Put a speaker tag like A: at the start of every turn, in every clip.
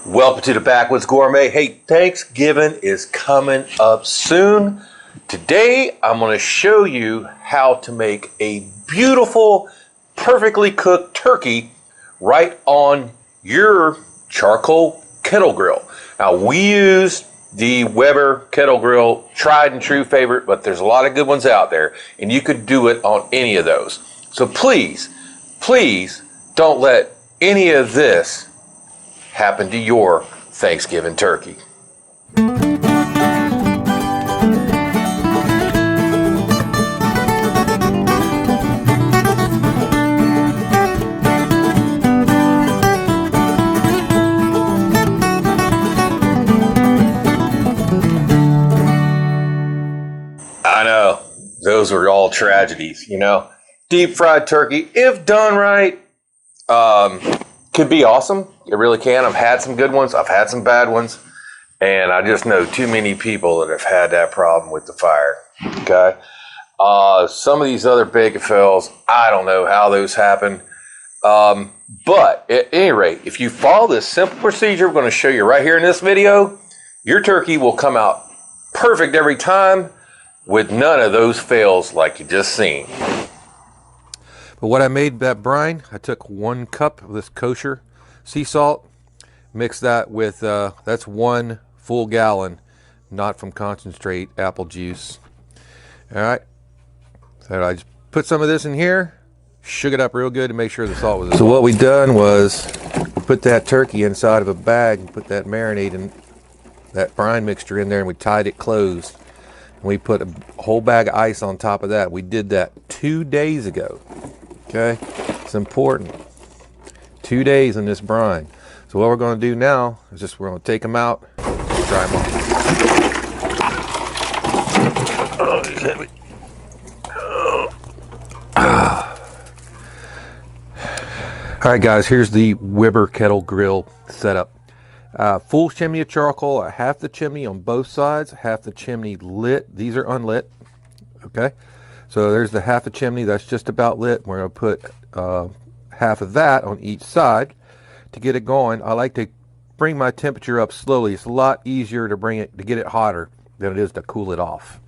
A: Welcome to the Backwoods Gourmet. Hey, Thanksgiving is coming up soon. Today, I'm going to show you how to make a beautiful, perfectly cooked turkey right on your charcoal kettle grill. Now, we use the Weber kettle grill, tried and true favorite, but there's a lot of good ones out there, and you could do it on any of those. So please don't let any of this happen to your Thanksgiving turkey. I know, those are all tragedies, you know. Deep fried turkey, if done right, could be awesome. It really can. I've had some good ones. I've had some bad ones. And I just know too many people that have had that problem with the fire. Okay. Some of these other bacon fails, I don't know how those happen. But at any rate, if you follow this simple procedure we're going to show you right here in this video, your turkey will come out perfect every time with none of those fails like you just seen.
B: But what I made that brine, I took 1 cup of this kosher sea salt, mixed that with, that's 1 full gallon, not from concentrate, apple juice. All right, so I just put some of this in here, shook it up real good to make sure the salt was. So what we done was we put that turkey inside of a bag and put that marinade and that brine mixture in there, and we tied it closed. And we put a whole bag of ice on top of that. We did that 2 days ago. Okay, it's important. 2 days in this brine. So what we're going to do now is just we're going to take them out, dry them off. All right, guys, here's the Weber kettle grill setup. Full chimney of charcoal, half the chimney on both sides, half the chimney lit. These are unlit. Okay. So there's the half a chimney that's just about lit. We're going to put half of that on each side to get it going. I like to bring my temperature up slowly. It's a lot easier to get it hotter than it is to cool it off.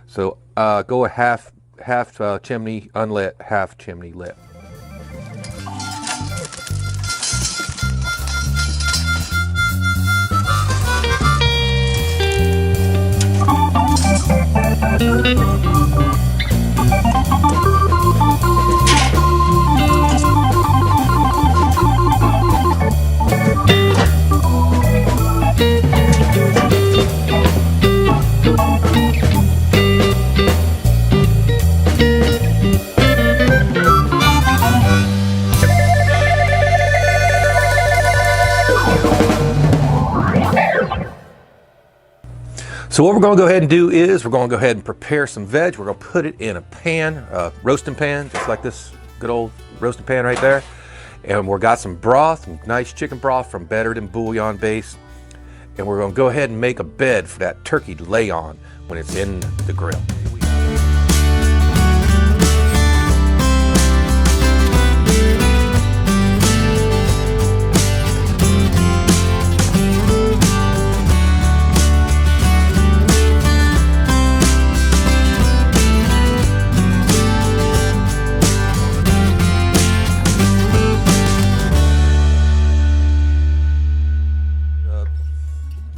B: So go a half chimney unlit, half chimney lit. So what we're going to go ahead and do is we're going to go ahead and prepare some veg. We're going to put it in a pan, roasting pan, just like this good old roasting pan right there. And we've got some broth, nice chicken broth from Better Than Bouillon base. And we're going to go ahead and make a bed for that turkey to lay on when it's in the grill.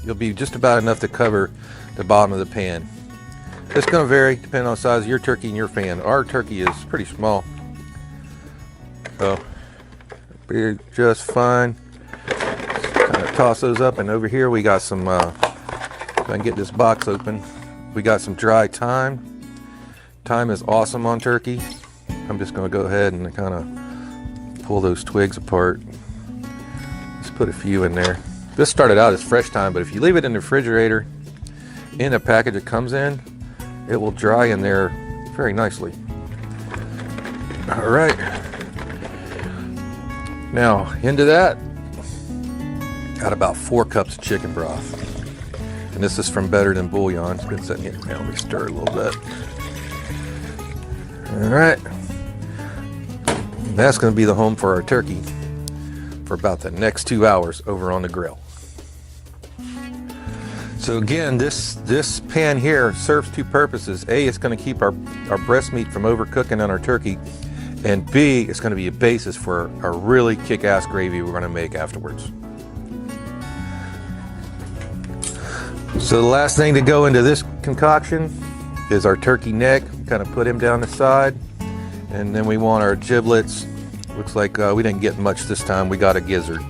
B: You'll be just about enough to cover the bottom of the pan. It's going to vary depending on the size of your turkey and your pan. Our turkey is pretty small, so be just fine. Kind of toss those up, and over here we got some. If I can get this box open, we got some dry thyme. Thyme is awesome on turkey. I'm just going to go ahead and kind of pull those twigs apart. Just put a few in there. This started out as fresh thyme, but if you leave it in the refrigerator in a package it comes in, it will dry in there very nicely. All right. Now, into that, got about 4 cups of chicken broth. And this is from Better Than Bouillon. It's been sitting here. Now let me stir it a little bit. All right. That's going to be the home for our turkey for about the next 2 hours over on the grill. So again, this pan here serves two purposes. A, it's going to keep our breast meat from overcooking on our turkey, and B, it's going to be a basis for a really kick-ass gravy we're going to make afterwards. So the last thing to go into this concoction is our turkey neck. Kind of put him down the side, and then we want our giblets. Looks like we didn't get much this time. We got a gizzard.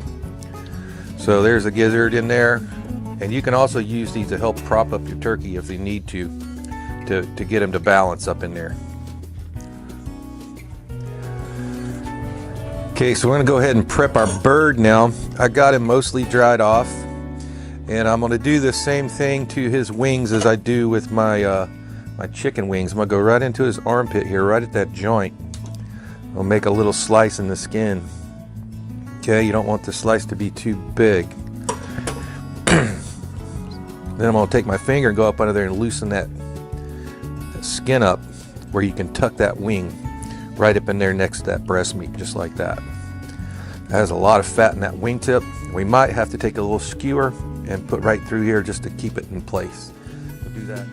B: So there's a gizzard in there, and you can also use these to help prop up your turkey if you need to get him to balance up in there. Okay, so we're gonna go ahead and prep our bird now. I got him mostly dried off, and I'm gonna do the same thing to his wings as I do with my my chicken wings. I'm gonna go right into his armpit here, right at that joint. I'll make a little slice in the skin. Okay, you don't want the slice to be too big. Then I'm gonna take my finger and go up under there and loosen that skin up where you can tuck that wing right up in there next to that breast meat, just like that. That has a lot of fat in that wingtip. We might have to take a little skewer and put right through here just to keep it in place. We'll do that.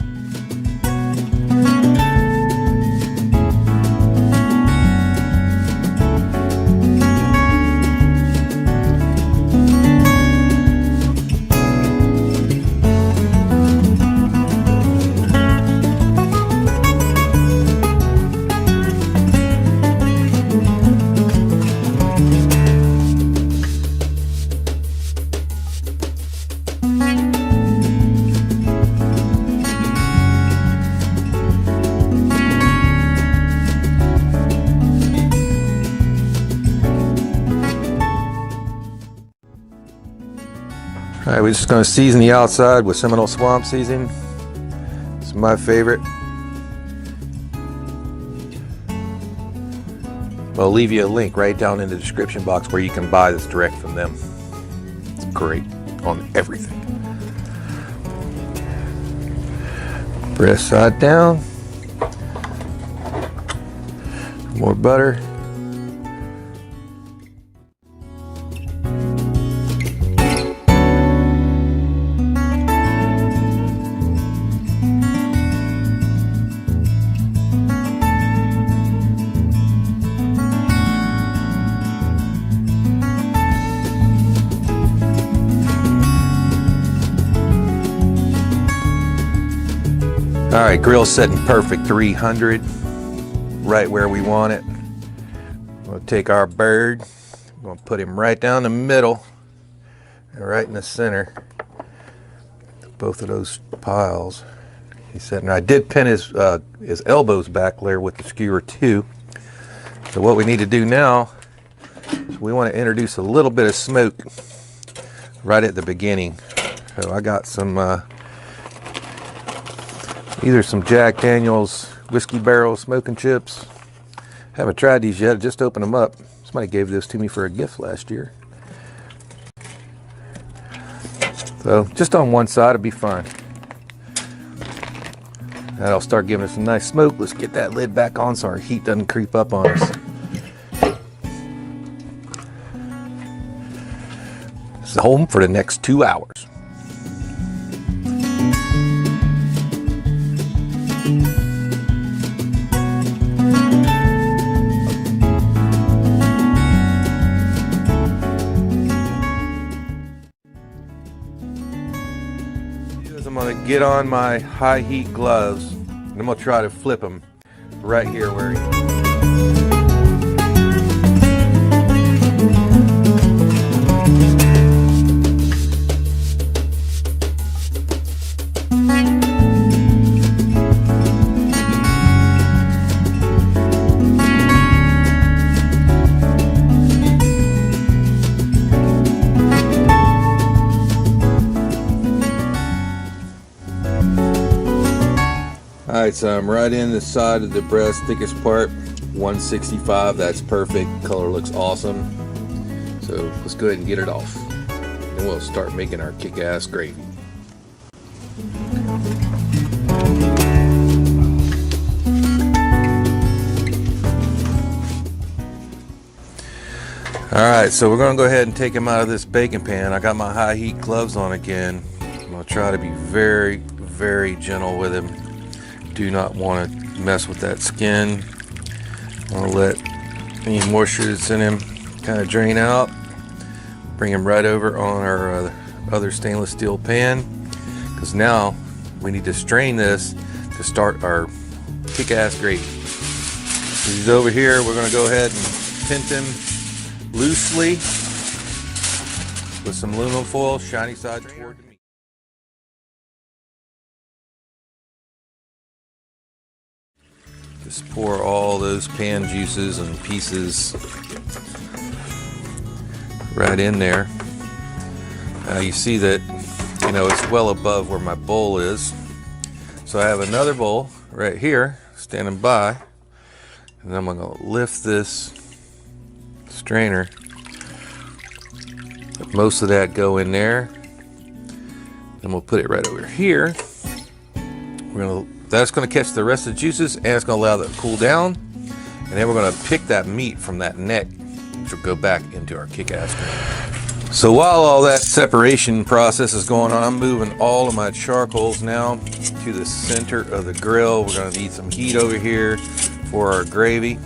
B: All right, we're just going to season the outside with Seminole Swamp seasoning. It's my favorite. I'll leave you a link right down in the description box where you can buy this direct from them. It's great on everything. Breast side down. More butter. All right, grill's setting perfect, 300, right where we want it. We'll take our bird, we'll put him right down the middle, and right in the center. Both of those piles. He's sitting. I did pin his elbows back there with the skewer too. So what we need to do now is we want to introduce a little bit of smoke right at the beginning. So I got some. Either some Jack Daniel's whiskey barrel smoking chips. Haven't tried these yet, just opened them up. Somebody gave this to me for a gift last year. So just on one side, it'll be fine. That'll start giving us a nice smoke. Let's get that lid back on so our heat doesn't creep up on us. It's home for the next 2 hours. I'm going to get on my high heat gloves and I'm going to try to flip them right here where he... Alright, so I'm right in the side of the breast, thickest part, 165, that's perfect, color looks awesome. So let's go ahead and get it off. Then we'll start making our kick-ass gravy. Alright, so we're going to go ahead and take them out of this baking pan. I got my high heat gloves on again. I'm going to try to be very, very gentle with him. Do not want to mess with that skin. I want to let any moisture that's in him kind of drain out. Bring him right over on our other stainless steel pan, because now we need to strain this to start our kick-ass gravy. He's over here. We're going to go ahead and tint him loosely with some aluminum foil, shiny side toward the meat. Just pour all those pan juices and pieces right in there. You see that, you know, it's well above where my bowl is. So I have another bowl right here standing by, and I'm going to lift this strainer. Let most of that go in there. Then we'll put it right over here. That's going to catch the rest of the juices, and it's going to allow that to cool down. And then we're going to pick that meat from that neck, which will go back into our kick-ass gravy. So while all that separation process is going on, I'm moving all of my charcoals now to the center of the grill. We're going to need some heat over here for our gravy.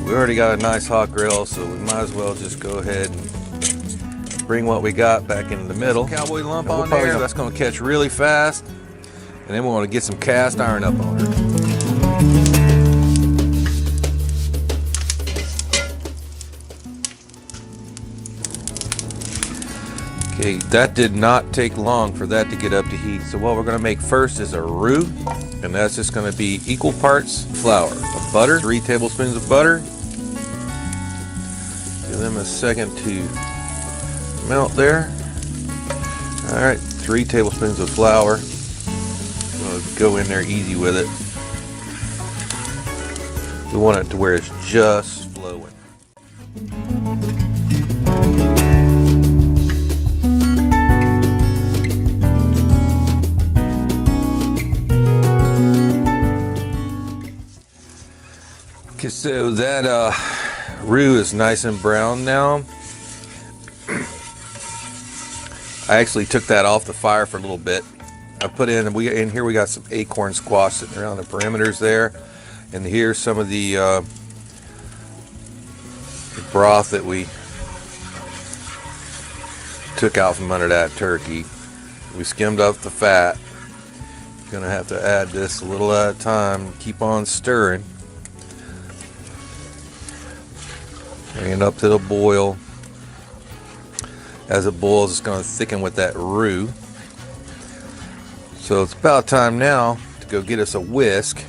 B: We already got a nice hot grill, so we might as well just go ahead and bring what we got back into the middle. Cowboy lump on there, that's going to catch really fast. And then we want to get some cast iron up on her. Okay, that did not take long for that to get up to heat. So what we're going to make first is a roux, and that's just going to be equal parts flour of butter, 3 tablespoons of butter. Give them a second to melt there. All right, 3 tablespoons of flour. Go in there easy with it. We want it to where it's just flowing. Okay, so that roux is nice and brown now. I actually took that off the fire for a little bit. I put in here we got some acorn squash sitting around the perimeters there, and here's some of the broth that we took out from under that turkey. We skimmed up the fat. Gonna have to add this a little at a time. Keep on stirring. Bring it up to the boil. As it boils, it's gonna thicken with that roux. So it's about time now to go get us a whisk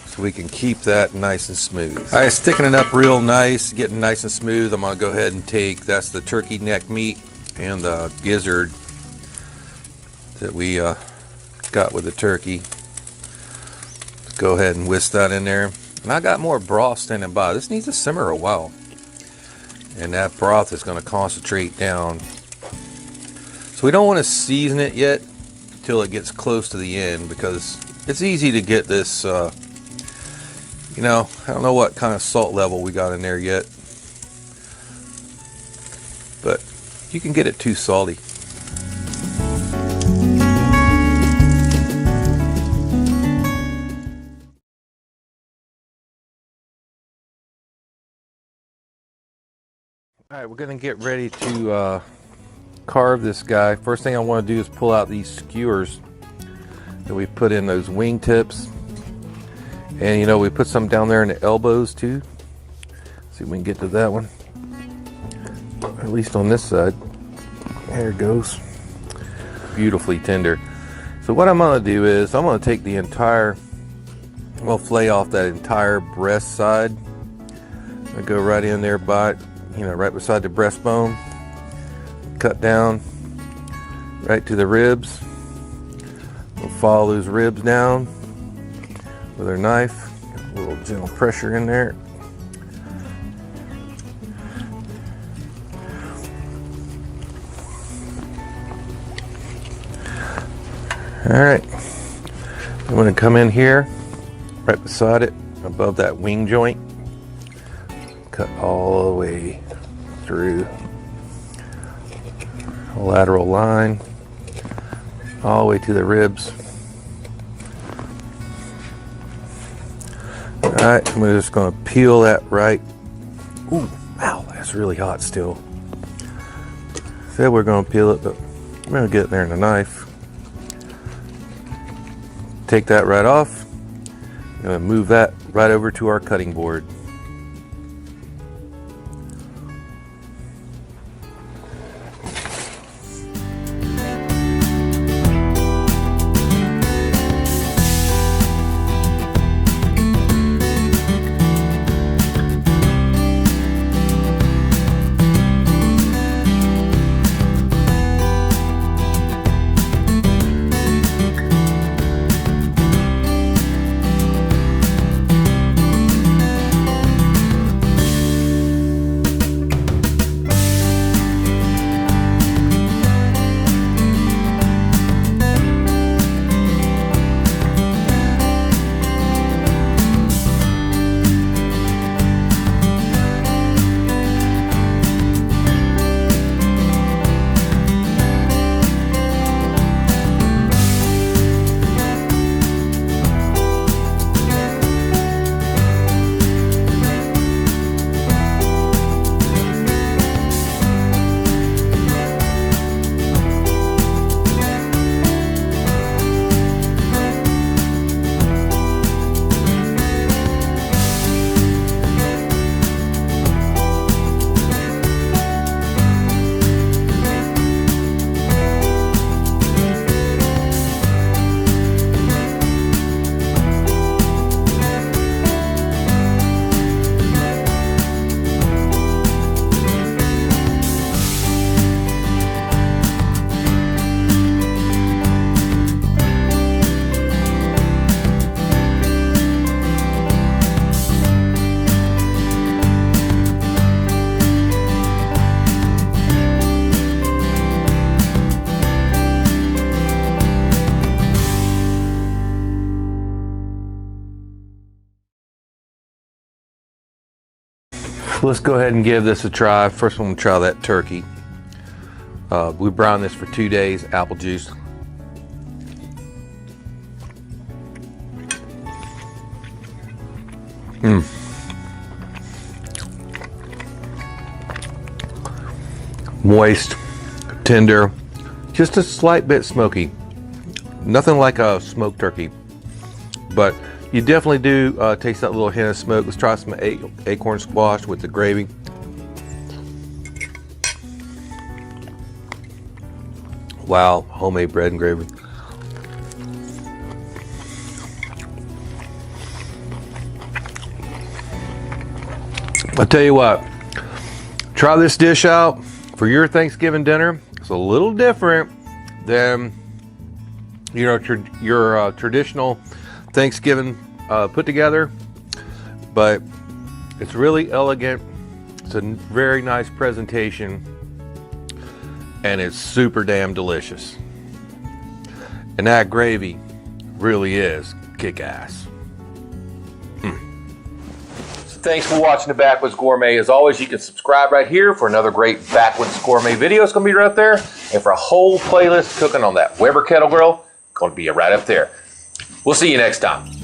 B: so we can keep that nice and smooth. All right, sticking it up real nice, getting nice and smooth. I'm gonna go ahead and that's the turkey neck meat and the gizzard that we got with the turkey. Let's go ahead and whisk that in there. And I got more broth standing by. This needs to simmer a while. And that broth is gonna concentrate down. We don't want to season it yet until it gets close to the end, because it's easy to get this, you know, I don't know what kind of salt level we got in there yet, but you can get it too salty. All right, we're going to get ready to carve this guy. First thing I want to do is pull out these skewers that we put in those wing tips, and you know, we put some down there in the elbows too. See if we can get to that one, at least on this side. There it goes, beautifully tender. So what I'm going to do is I'm going to take the entire, I'm going to flay off that entire breast side. I go right in there by, you know, right beside the breastbone. Cut down right to the ribs. We'll follow those ribs down with our knife. A little gentle pressure in there. All right, I'm going to come in here right beside it, above that wing joint. Cut all the way through. lateral line all the way to the ribs. All right, I'm just going to peel that right. Ooh, ow, that's really hot still. Said we're going to peel it, but we're going to get it there in the knife. Take that right off. I'm going to move that right over to our cutting board. Let's go ahead and give this a try. First, I'm going to try that turkey. We browned this for 2 days, apple juice. Moist, tender, just a slight bit smoky. Nothing like a smoked turkey, but you definitely do taste that little hint of smoke. Let's try some acorn squash with the gravy. Wow, homemade bread and gravy. I'll tell you what, try this dish out for your Thanksgiving dinner. It's a little different than your traditional Thanksgiving put together, but it's really elegant. It's a very nice presentation, and it's super damn delicious. And that gravy really is kick-ass. Thanks for watching the Backwoods Gourmet. As always, you can subscribe right here for another great Backwoods Gourmet video. It's going to be right there. And for a whole playlist cooking on that Weber kettle grill, going to be right up there. We'll see you next time.